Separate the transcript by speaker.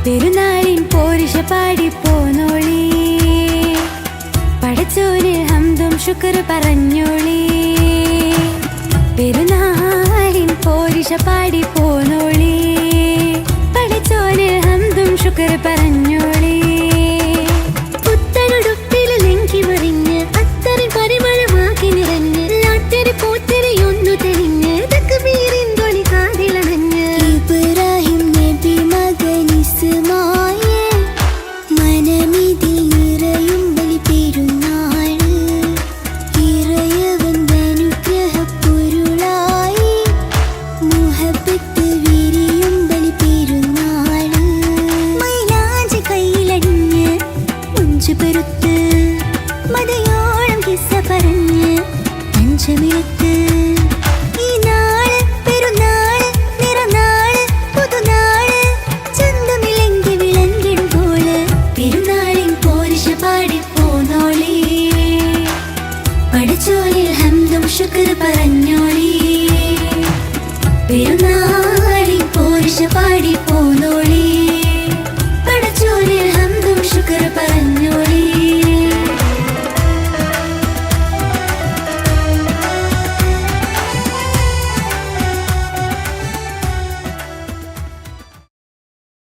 Speaker 1: പെരുന്നാളിൻ പോരിശ പാടി പോന്നോളി, പടച്ചോന് ഹംദും ശുക്ർ പറഞ്ഞോളി. പെരുന്നാളിൻ പോരിശ പാടി പോന്നോളി, പടച്ചോന് ഹംദും ശുക്ർ പറഞ്ഞോളി. പുത്തനുടുപ്പിൽ ലെങ്കി മറിഞ്ഞ് അത്തറിൻ പരിമളമാക്കി നിറഞ്ഞ് ലാത്തരി പോത്തരിയൊന്നു തെളിഞ്ഞ് തക്ബീറിൻ ധ്വനി കാതിലണഞ്ഞ് ഇബ്രാഹിം നബി മകൻ ഇസ്മായിൽ മനമിതിൽ നിറയും ബലി പെരുന്നാള്. ഇറയവന്റെ അനുഗ്രഹപ്പൊരുളായി മുഹബത്ത് വിരിയും ബലി പെരുന്നാള്. മൈലാഞ്ചി കയ്യിലണിഞ്ഞ് മുഞ്ചു പെരുത്ത് മതയോളം കിസ്സ പറഞ്ഞ് പഞ്ചമിഴത്ത് ഈ നാള് പെരുന്നാള് നിറനാള് പുതുനാള് ചന്തമിലെങ്കി വിളങ്ങിടുമ്പോള് പെരുന്നാളിൻ പോരിശ പാടി പോന്നോളി, പടച്ചോനിൽ ഹംദും ശുക്ർ പറഞ്ഞോളി. പെരുന്നാളിൻ പോരിശ പാടി